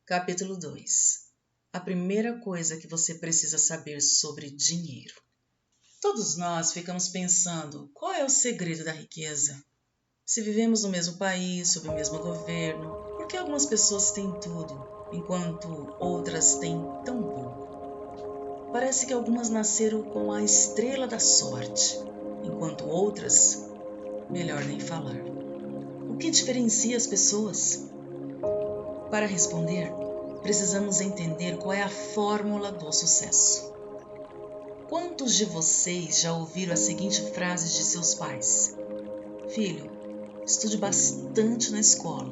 Capítulo 2. A primeira coisa que você precisa saber sobre dinheiro. Todos nós ficamos pensando, qual é o segredo da riqueza? Se vivemos no mesmo país, sob o mesmo governo, por que algumas pessoas têm tudo, enquanto outras têm tão pouco? Parece que algumas nasceram com a estrela da sorte, enquanto outras, melhor nem falar. O que diferencia as pessoas? Para responder, precisamos entender qual é a fórmula do sucesso. Quantos de vocês já ouviram a seguinte frase de seus pais? Filho, estude bastante na escola,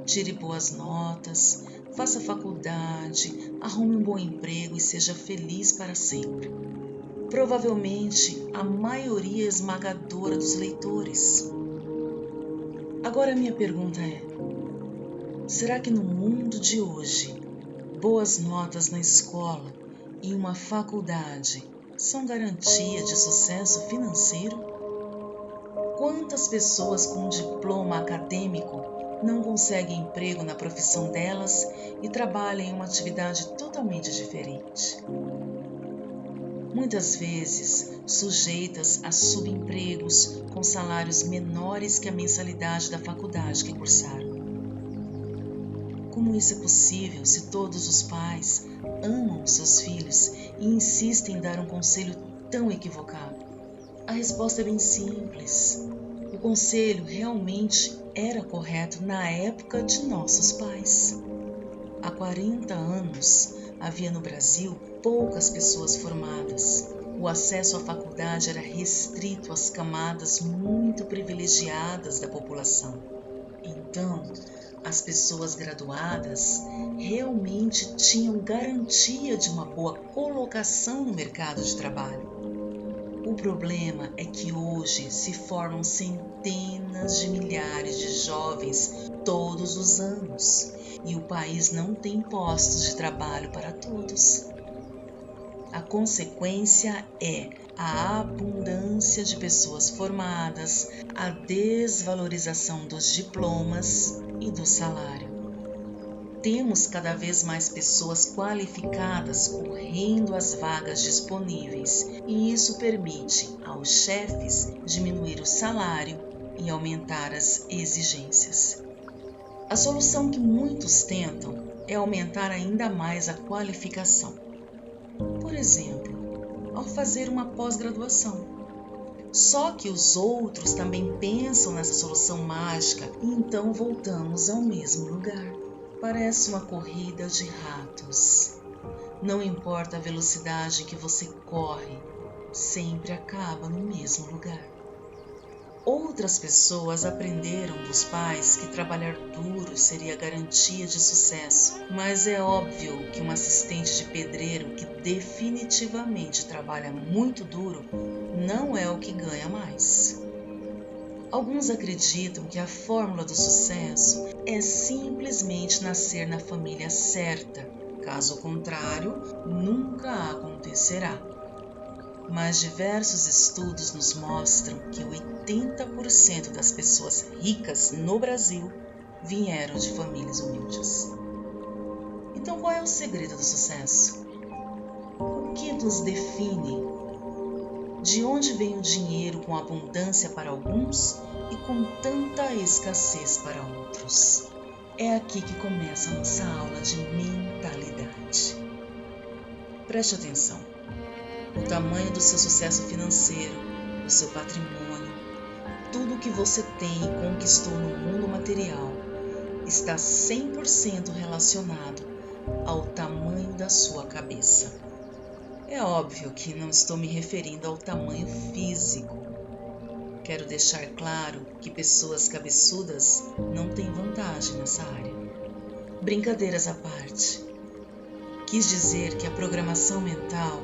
tire boas notas, faça faculdade, arrume um bom emprego e seja feliz para sempre. Provavelmente a maioria esmagadora dos leitores. Agora a minha pergunta é: será que no mundo de hoje, boas notas na escola e uma faculdade são garantia de sucesso financeiro? Quantas pessoas com diploma acadêmico não conseguem emprego na profissão delas e trabalham em uma atividade totalmente diferente? Muitas vezes sujeitas a subempregos com salários menores que a mensalidade da faculdade que cursaram. Como isso é possível se todos os pais amam seus filhos e insistem em dar um conselho tão equivocado? A resposta é bem simples. O conselho realmente era correto na época de nossos pais. Há 40 anos havia no Brasil poucas pessoas formadas. O acesso à faculdade era restrito às camadas muito privilegiadas da população. Então, as pessoas graduadas realmente tinham garantia de uma boa colocação no mercado de trabalho. O problema é que hoje se formam centenas de milhares de jovens todos os anos e o país não tem postos de trabalho para todos. A consequência é a abundância de pessoas formadas, a desvalorização dos diplomas e do salário. Temos cada vez mais pessoas qualificadas correndo às vagas disponíveis e isso permite aos chefes diminuir o salário e aumentar as exigências. A solução que muitos tentam é aumentar ainda mais a qualificação. Por exemplo, ao fazer uma pós-graduação. Só que os outros também pensam nessa solução mágica e então voltamos ao mesmo lugar. Parece uma corrida de ratos. Não importa a velocidade que você corre, sempre acaba no mesmo lugar. Outras pessoas aprenderam dos pais que trabalhar duro seria garantia de sucesso, mas é óbvio que um assistente de pedreiro que definitivamente trabalha muito duro não é o que ganha mais. Alguns acreditam que a fórmula do sucesso é simplesmente nascer na família certa, caso contrário, nunca acontecerá. Mas diversos estudos nos mostram que 80% das pessoas ricas no Brasil vieram de famílias humildes. Então, qual é o segredo do sucesso? O que nos define? De onde vem o dinheiro com abundância para alguns e com tanta escassez para outros? É aqui que começa a nossa aula de mentalidade. Preste atenção. O tamanho do seu sucesso financeiro, o seu patrimônio, tudo o que você tem e conquistou no mundo material está 100% relacionado ao tamanho da sua cabeça. É óbvio que não estou me referindo ao tamanho físico. Quero deixar claro que pessoas cabeçudas não têm vantagem nessa área. Brincadeiras à parte. Quis dizer que a programação mental,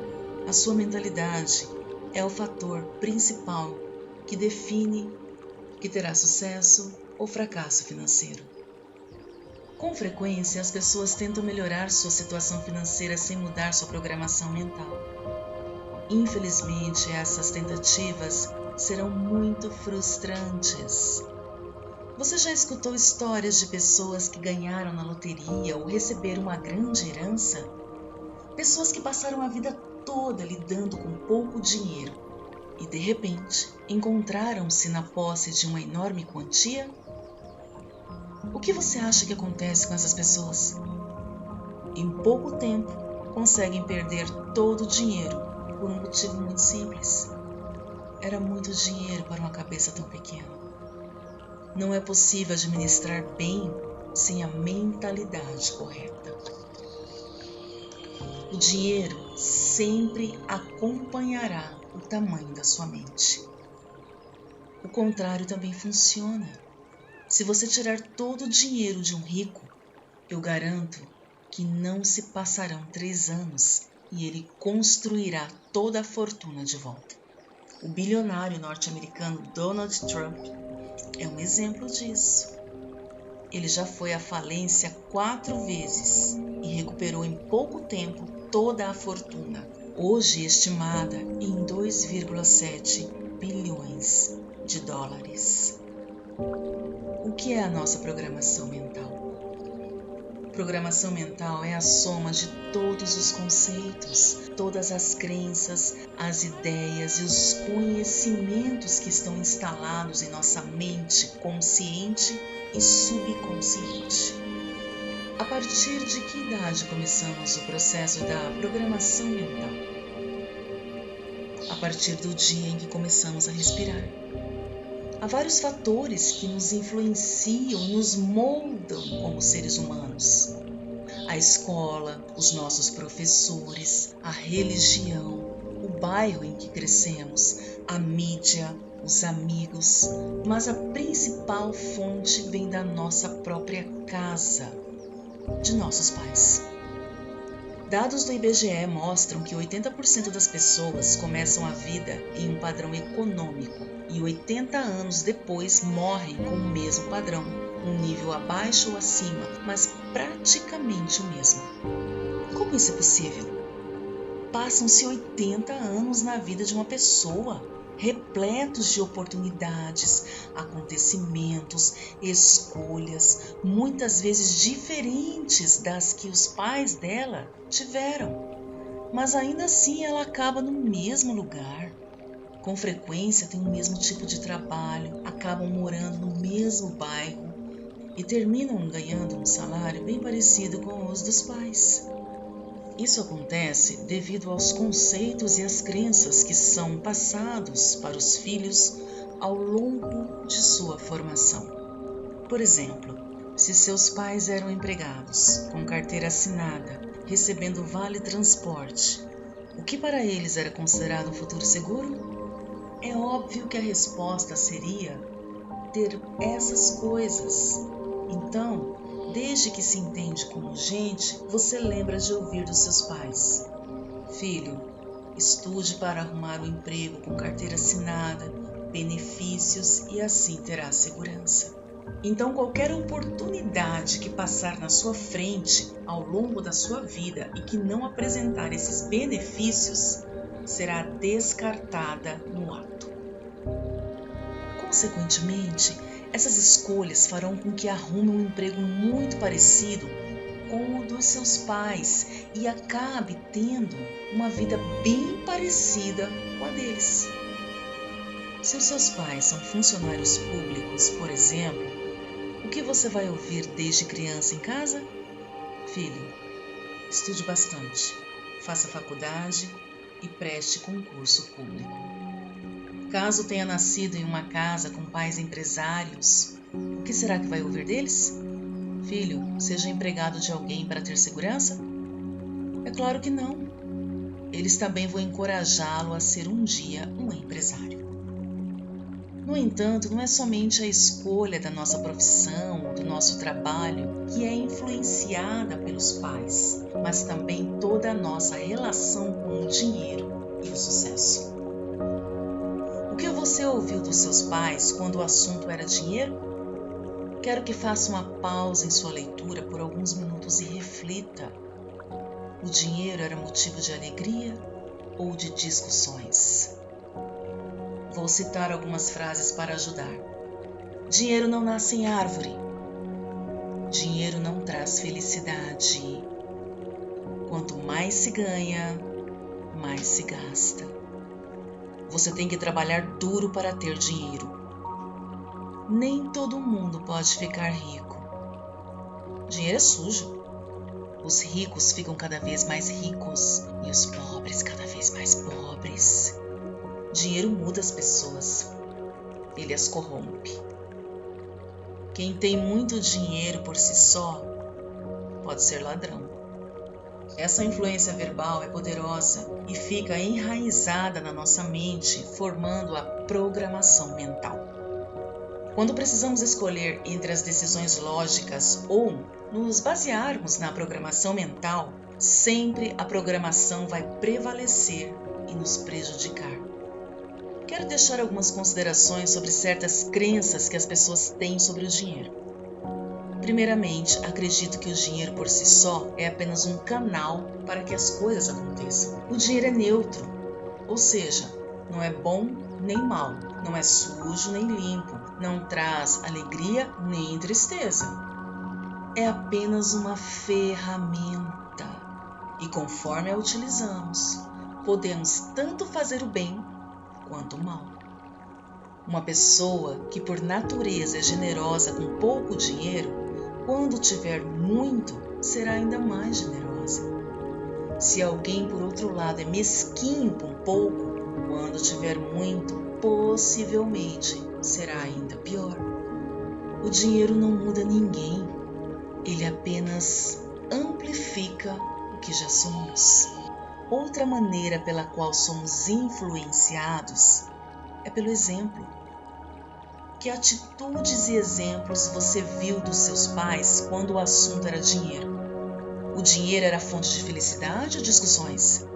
a sua mentalidade, é o fator principal que define que terá sucesso ou fracasso financeiro. Com frequência, as pessoas tentam melhorar sua situação financeira sem mudar sua programação mental. Infelizmente, essas tentativas serão muito frustrantes. Você já escutou histórias de pessoas que ganharam na loteria ou receberam uma grande herança? Pessoas que passaram a vida toda lidando com pouco dinheiro e, de repente, encontraram-se na posse de uma enorme quantia? O que você acha que acontece com essas pessoas? Em pouco tempo, conseguem perder todo o dinheiro por um motivo muito simples. Era muito dinheiro para uma cabeça tão pequena. Não é possível administrar bem sem a mentalidade correta. O dinheiro sempre acompanhará o tamanho da sua mente. O contrário também funciona. Se você tirar todo o dinheiro de um rico, eu garanto que não se passarão 3 anos e ele construirá toda a fortuna de volta. O bilionário norte-americano Donald Trump é um exemplo disso. Ele já foi à falência 4 vezes e recuperou em pouco tempo toda a fortuna, hoje estimada em 2,7 bilhões de dólares. O que é a nossa programação mental? Programação mental é a soma de todos os conceitos, todas as crenças, as ideias e os conhecimentos que estão instalados em nossa mente consciente e subconsciente. A partir de que idade começamos o processo da programação mental? A partir do dia em que começamos a respirar. Há vários fatores que nos influenciam e nos moldam como seres humanos. A escola, os nossos professores, a religião, o bairro em que crescemos, a mídia, os amigos, mas a principal fonte vem da nossa própria casa, de nossos pais. Dados do IBGE mostram que 80% das pessoas começam a vida em um padrão econômico e 80 anos depois morrem com o mesmo padrão, um nível abaixo ou acima, mas praticamente o mesmo. Como isso é possível? Passam-se 80 anos na vida de uma pessoa, repletos de oportunidades, acontecimentos, escolhas, muitas vezes diferentes das que os pais dela tiveram. Mas ainda assim ela acaba no mesmo lugar. Com frequência tem o mesmo tipo de trabalho, acabam morando no mesmo bairro e terminam ganhando um salário bem parecido com os dos pais. Isso acontece devido aos conceitos e às crenças que são passados para os filhos ao longo de sua formação. Por exemplo, se seus pais eram empregados, com carteira assinada, recebendo vale transporte, o que para eles era considerado um futuro seguro? É óbvio que a resposta seria ter essas coisas. Então, desde que se entende como gente, você lembra de ouvir dos seus pais: filho, estude para arrumar um emprego com carteira assinada, benefícios e assim terá segurança. Então, qualquer oportunidade que passar na sua frente ao longo da sua vida e que não apresentar esses benefícios, será descartada no ato. Consequentemente, essas escolhas farão com que arrume um emprego muito parecido com o dos seus pais e acabe tendo uma vida bem parecida com a deles. Se os seus pais são funcionários públicos, por exemplo, o que você vai ouvir desde criança em casa? Filho, estude bastante, faça faculdade e preste concurso público. Caso tenha nascido em uma casa com pais empresários, o que será que vai ouvir deles? Filho, seja empregado de alguém para ter segurança? É claro que não. Eles também vão encorajá-lo a ser um dia um empresário. No entanto, não é somente a escolha da nossa profissão ou do nosso trabalho que é influenciada pelos pais, mas também toda a nossa relação com o dinheiro e o sucesso. O que você ouviu dos seus pais quando o assunto era dinheiro? Quero que faça uma pausa em sua leitura por alguns minutos e reflita. O dinheiro era motivo de alegria ou de discussões? Vou citar algumas frases para ajudar. Dinheiro não nasce em árvore. Dinheiro não traz felicidade. Quanto mais se ganha, mais se gasta. Você tem que trabalhar duro para ter dinheiro. Nem todo mundo pode ficar rico. Dinheiro é sujo. Os ricos ficam cada vez mais ricos e os pobres cada vez mais pobres. Dinheiro muda as pessoas. Ele as corrompe. Quem tem muito dinheiro por si só pode ser ladrão. Essa influência verbal é poderosa e fica enraizada na nossa mente, formando a programação mental. Quando precisamos escolher entre as decisões lógicas ou nos basearmos na programação mental, sempre a programação vai prevalecer e nos prejudicar. Quero deixar algumas considerações sobre certas crenças que as pessoas têm sobre o dinheiro. Primeiramente, acredito que o dinheiro por si só é apenas um canal para que as coisas aconteçam. O dinheiro é neutro, ou seja, não é bom nem mal, não é sujo nem limpo, não traz alegria nem tristeza. É apenas uma ferramenta e conforme a utilizamos, podemos tanto fazer o bem quanto o mal. Uma pessoa que por natureza é generosa com pouco dinheiro, quando tiver muito, será ainda mais generosa. Se alguém, por outro lado, é mesquinho com pouco, quando tiver muito, possivelmente será ainda pior. O dinheiro não muda ninguém, ele apenas amplifica o que já somos. Outra maneira pela qual somos influenciados é pelo exemplo. Que atitudes e exemplos você viu dos seus pais quando o assunto era dinheiro? O dinheiro era fonte de felicidade ou discussões?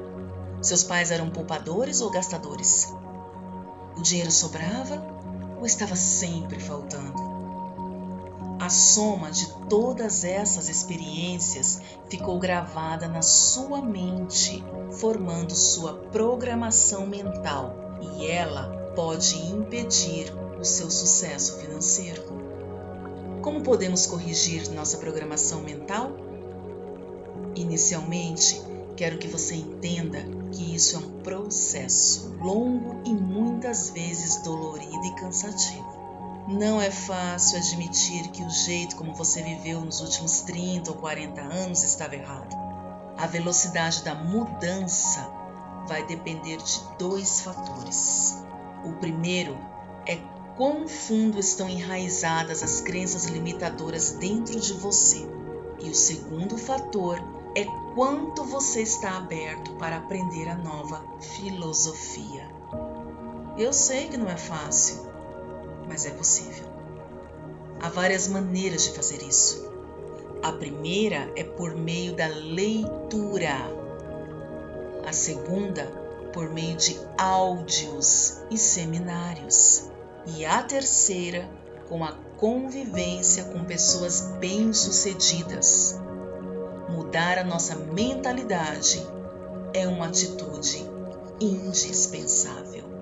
Seus pais eram poupadores ou gastadores? O dinheiro sobrava ou estava sempre faltando? A soma de todas essas experiências ficou gravada na sua mente, formando sua programação mental, e ela pode impedir o seu sucesso financeiro. Como podemos corrigir nossa programação mental? Inicialmente, quero que você entenda que isso é um processo longo e muitas vezes dolorido e cansativo. Não é fácil admitir que o jeito como você viveu nos últimos 30 ou 40 anos estava errado. A velocidade da mudança vai depender de 2 fatores. O primeiro é quão fundo estão enraizadas as crenças limitadoras dentro de você. E o segundo fator é quanto você está aberto para aprender a nova filosofia. Eu sei que não é fácil, mas é possível. Há várias maneiras de fazer isso. A primeira é por meio da leitura. A segunda, por meio de áudios e seminários. E a terceira, com a convivência com pessoas bem-sucedidas. Mudar a nossa mentalidade é uma atitude indispensável.